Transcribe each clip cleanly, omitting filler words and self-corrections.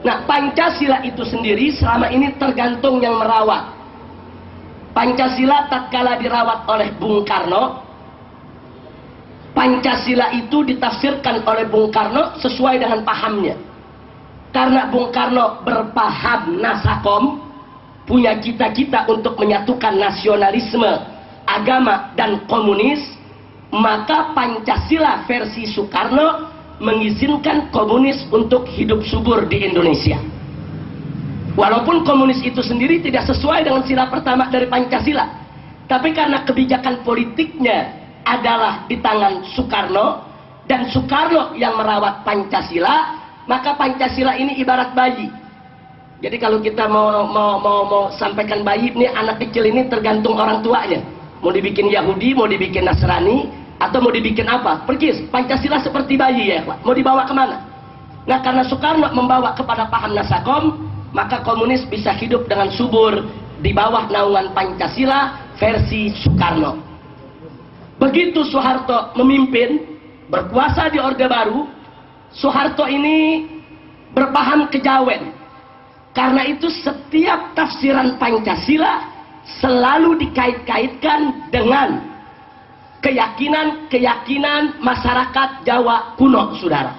Nah, Pancasila itu sendiri selama ini tergantung yang merawat. Pancasila tatkala dirawat oleh Bung Karno, Pancasila itu ditafsirkan oleh Bung Karno sesuai dengan pahamnya. Karena Bung Karno berpaham nasakom, punya cita-cita untuk menyatukan nasionalisme, agama, dan komunis, maka Pancasila versi Soekarno mengizinkan komunis untuk hidup subur di Indonesia. Walaupun komunis itu sendiri tidak sesuai dengan sila pertama dari Pancasila, tapi karena kebijakan politiknya adalah di tangan Soekarno, dan Soekarno yang merawat Pancasila, maka Pancasila ini ibarat bayi. Jadi kalau kita mau sampaikan bayi, ini anak kecil ini tergantung orang tuanya. Mau dibikin Yahudi, mau dibikin Nasrani, atau mau dibikin apa? Pergi, Pancasila seperti bayi ya Pak. Mau dibawa kemana? Nah, karena Soekarno membawa kepada paham nasakom, maka komunis bisa hidup dengan subur di bawah naungan Pancasila versi Soekarno. Begitu Soeharto memimpin, berkuasa di Orde Baru, Soeharto ini berpaham kejawen. Karena itu setiap tafsiran Pancasila selalu dikait-kaitkan dengan keyakinan masyarakat Jawa kuno, saudara.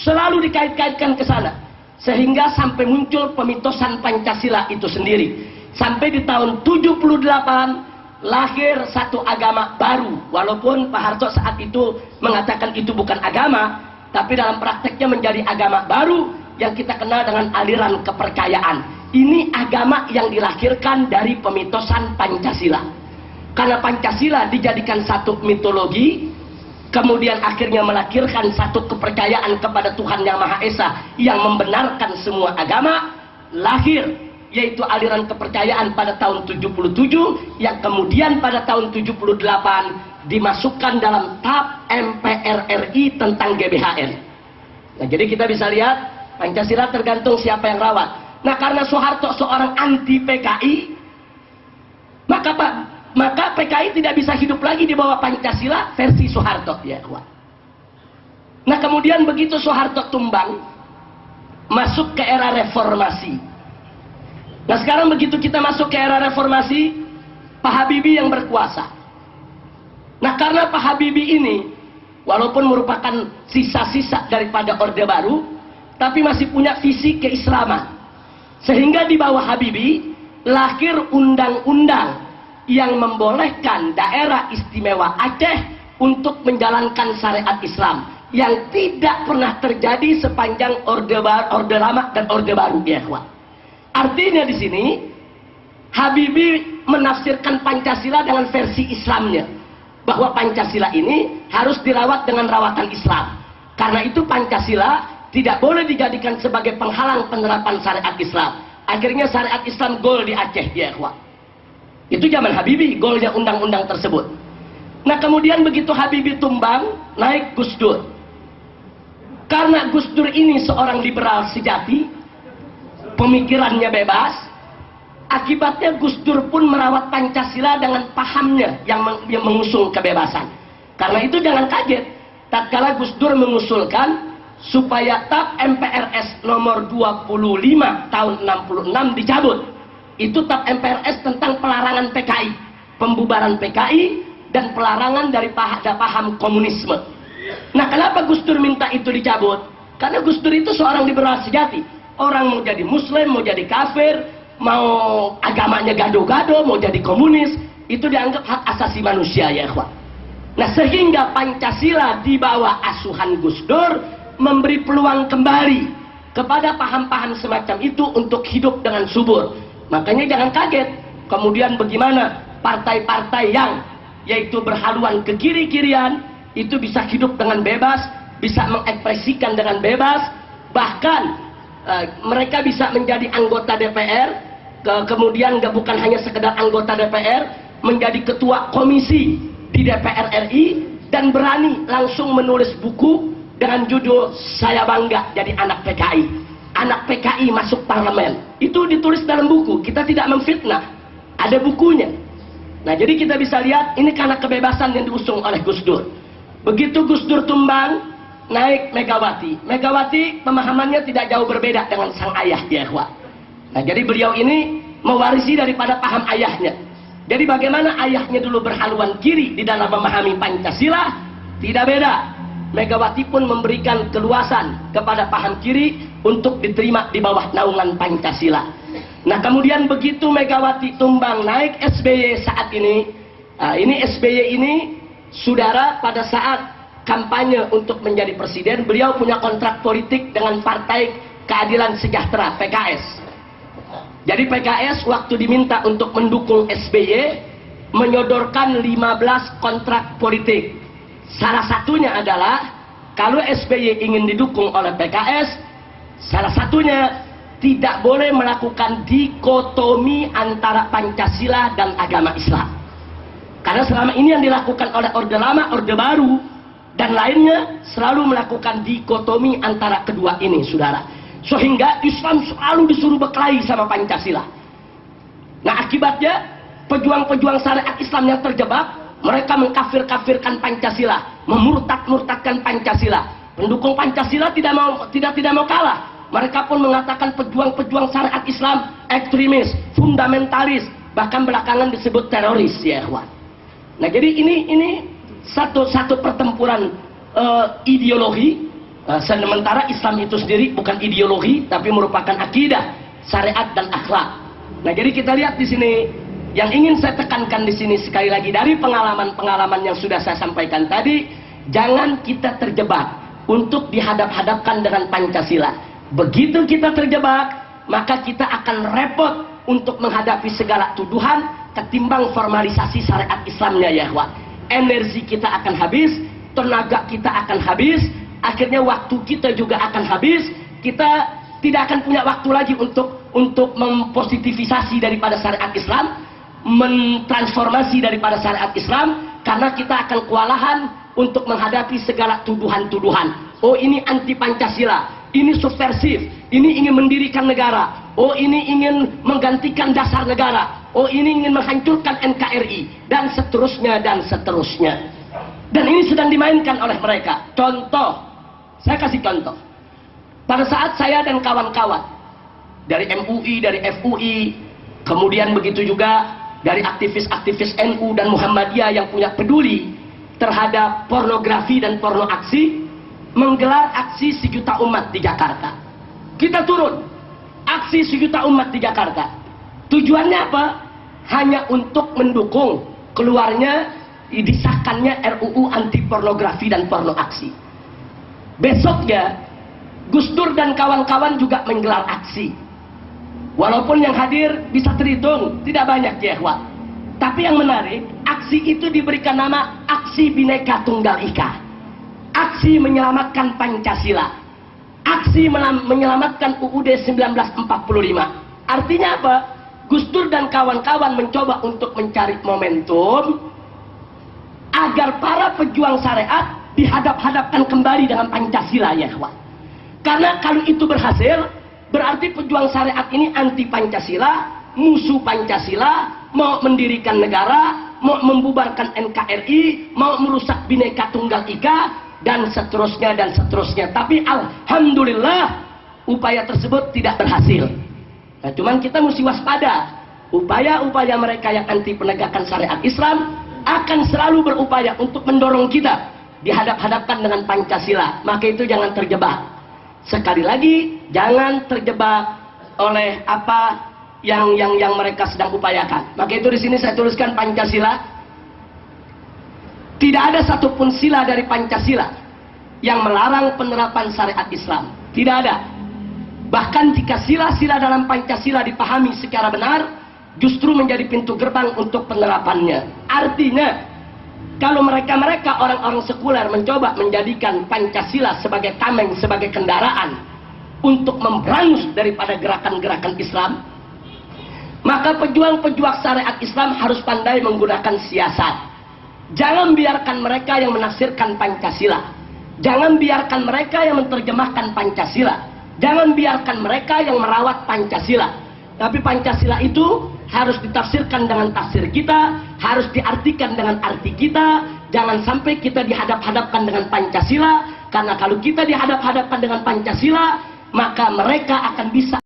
Selalu dikait-kaitkan ke sana. Sehingga sampai muncul pemitosan Pancasila itu sendiri. Sampai di tahun 78 lahir satu agama baru. Walaupun Pak Harto saat itu mengatakan itu bukan agama, tapi dalam prakteknya menjadi agama baru yang kita kenal dengan aliran kepercayaan. Ini agama yang dilahirkan dari pemitosan Pancasila. Karena Pancasila dijadikan satu mitologi, kemudian akhirnya melahirkan satu kepercayaan kepada Tuhan Yang Maha Esa yang membenarkan semua agama, lahir yaitu aliran kepercayaan pada tahun 77 yang kemudian pada tahun 78 dimasukkan dalam TAP MPR RI tentang GBHN. Nah, jadi kita bisa lihat Pancasila tergantung siapa yang rawat. Nah, karena Soeharto seorang anti PKI, maka PKI tidak bisa hidup lagi di bawah Pancasila versi Soeharto ya, Pak. Nah, kemudian begitu Soeharto tumbang, masuk ke era reformasi. Nah, sekarang begitu kita masuk ke era reformasi, Pak Habibie yang berkuasa. Nah, karena Pak Habibie ini walaupun merupakan sisa-sisa daripada Orde Baru, tapi masih punya visi keislaman. Sehingga di bawah Habibie lahir undang-undang yang membolehkan daerah istimewa Aceh untuk menjalankan syariat Islam yang tidak pernah terjadi sepanjang Orde Lama dan Orde Baru ya, Pak. Artinya di sini Habibie menafsirkan Pancasila dengan versi Islamnya, bahwa Pancasila ini harus dirawat dengan rawatan Islam. Karena itu Pancasila tidak boleh dijadikan sebagai penghalang penerapan syariat Islam. Akhirnya syariat Islam gol di Aceh ya, Pak. Itu zaman Habibie golnya undang-undang tersebut. Nah, kemudian begitu Habibie tumbang, naik Gus Dur. Karena Gus Dur ini seorang liberal sejati, pemikirannya bebas, akibatnya Gus Dur pun merawat Pancasila dengan pahamnya yang mengusung kebebasan. Karena itu jangan kaget tatkala Gus Dur mengusulkan supaya TAP MPRS nomor 25 tahun 66 dicabut. Itu TAP MPRS tentang pelarangan PKI, pembubaran PKI, dan pelarangan dari paham komunisme. Nah, kenapa Gus Dur minta itu dicabut? Karena Gus Dur itu seorang liberal sejati. Orang mau jadi Muslim, mau jadi kafir, mau agamanya gado-gado, mau jadi komunis, itu dianggap hak asasi manusia ya, Pak. Nah, sehingga Pancasila di bawah asuhan Gus Dur memberi peluang kembali kepada paham-paham semacam itu untuk hidup dengan subur. Makanya jangan kaget kemudian bagaimana partai-partai yang yaitu berhaluan ke kiri-kirian itu bisa hidup dengan bebas, bisa mengekspresikan dengan bebas, bahkan mereka bisa menjadi anggota DPR, kemudian bukan hanya sekedar anggota DPR, menjadi ketua komisi di DPR RI dan berani langsung menulis buku dengan judul "Saya Bangga Jadi Anak PKI". Anak PKI masuk parlemen. Itu ditulis dalam buku. Kita tidak memfitnah. Ada bukunya. Nah, jadi kita bisa lihat ini karena kebebasan yang diusung oleh Gus Dur. Begitu Gus Dur tumbang, naik Megawati. Megawati pemahamannya tidak jauh berbeda dengan sang ayah ya ikhwah. Nah, jadi beliau ini mewarisi daripada paham ayahnya. Jadi bagaimana ayahnya dulu berhaluan kiri di dalam memahami Pancasila, tidak beda. Megawati pun memberikan keluasan kepada paham kiri untuk diterima di bawah naungan Pancasila. Nah, kemudian begitu Megawati tumbang naik SBY saat ini, ini SBY ini saudara pada saat kampanye untuk menjadi presiden, beliau punya kontrak politik dengan Partai Keadilan Sejahtera PKS. Jadi PKS waktu diminta untuk mendukung SBY menyodorkan 15 kontrak politik. Salah satunya adalah kalau SBY ingin didukung oleh PKS, salah satunya tidak boleh melakukan dikotomi antara Pancasila dan agama Islam. Karena selama ini yang dilakukan oleh Orde Lama, Orde Baru, dan lainnya selalu melakukan dikotomi antara kedua ini, saudara. Sehingga Islam selalu disuruh berkelahi sama Pancasila. Nah, akibatnya pejuang-pejuang syariat Islam yang terjebak, mereka mengkafir-kafirkan Pancasila, memurtad-murtadkan Pancasila. Pendukung Pancasila tidak mau kalah. Mereka pun mengatakan pejuang-pejuang syariat Islam ekstremis, fundamentalis, bahkan belakangan disebut teroris ya ikhwan. Nah, jadi ini satu pertempuran ideologi. Sementara Islam itu sendiri bukan ideologi, tapi merupakan akidah, syariat dan akhlak. Nah, jadi kita lihat di sini, yang ingin saya tekankan di sini sekali lagi dari pengalaman-pengalaman yang sudah saya sampaikan tadi, jangan kita terjebak untuk dihadap-hadapkan dengan Pancasila. Begitu kita terjebak, maka kita akan repot untuk menghadapi segala tuduhan ketimbang formalisasi syariat Islamnya ya ikhwah. Energi kita akan habis, tenaga kita akan habis, akhirnya waktu kita juga akan habis. Kita tidak akan punya waktu lagi untuk mempositivisasi daripada syariat Islam, mentransformasi daripada syariat Islam, karena kita akan kewalahan untuk menghadapi segala tuduhan-tuduhan. Oh, ini anti Pancasila, ini subversif, ini ingin mendirikan negara, oh ini ingin menggantikan dasar negara, oh ini ingin menghancurkan NKRI, dan seterusnya dan seterusnya. Dan ini sedang dimainkan oleh mereka. Contoh, saya kasih contoh. Pada saat saya dan kawan-kawan dari MUI, dari FUI, kemudian begitu juga dari aktivis-aktivis NU dan Muhammadiyah yang punya peduli terhadap pornografi dan porno aksi, menggelar aksi 1 juta umat di Jakarta. Kita turun, aksi 1 juta umat di Jakarta. Tujuannya apa? Hanya untuk mendukung keluarnya, disahkannya RUU anti pornografi dan porno aksi. Besoknya Gus Dur dan kawan-kawan juga menggelar aksi. Walaupun yang hadir bisa terhitung tidak banyak ya ikhwan. Tapi yang menarik, aksi itu diberikan nama Aksi Bhinneka Tunggal Ika, aksi menyelamatkan Pancasila, aksi menyelamatkan UUD 1945. Artinya apa? Gus Dur dan kawan-kawan mencoba untuk mencari momentum agar para pejuang syariat dihadap-hadapkan kembali dengan Pancasila ya ikhwan. Karena kalau itu berhasil, berarti pejuang syariat ini anti Pancasila, musuh Pancasila, mau mendirikan negara, mau membubarkan NKRI, mau merusak Bhinneka Tunggal Ika, dan seterusnya dan seterusnya. Tapi alhamdulillah upaya tersebut tidak berhasil. Nah, cuman kita mesti waspada. Upaya-upaya mereka yang anti penegakan syariat Islam akan selalu berupaya untuk mendorong kita dihadap-hadapkan dengan Pancasila. Maka itu jangan terjebak. Sekali lagi, jangan terjebak oleh apa yang mereka sedang upayakan. Maka itu di sini saya tuliskan Pancasila. Tidak ada satupun sila dari Pancasila yang melarang penerapan syariat Islam. Tidak ada. Bahkan jika sila-sila dalam Pancasila dipahami secara benar, justru menjadi pintu gerbang untuk penerapannya. Artinya, kalau mereka orang-orang sekuler mencoba menjadikan Pancasila sebagai tameng, sebagai kendaraan untuk memberangus daripada gerakan-gerakan Islam, maka pejuang-pejuang syariat Islam harus pandai menggunakan siasat. Jangan biarkan mereka yang menafsirkan Pancasila. Jangan biarkan mereka yang menerjemahkan Pancasila. Jangan biarkan mereka yang merawat Pancasila. Tapi Pancasila itu harus ditafsirkan dengan tafsir kita, harus diartikan dengan arti kita. Jangan sampai kita dihadap-hadapkan dengan Pancasila, Karena kalau kita dihadap-hadapkan dengan Pancasila, maka mereka akan bisa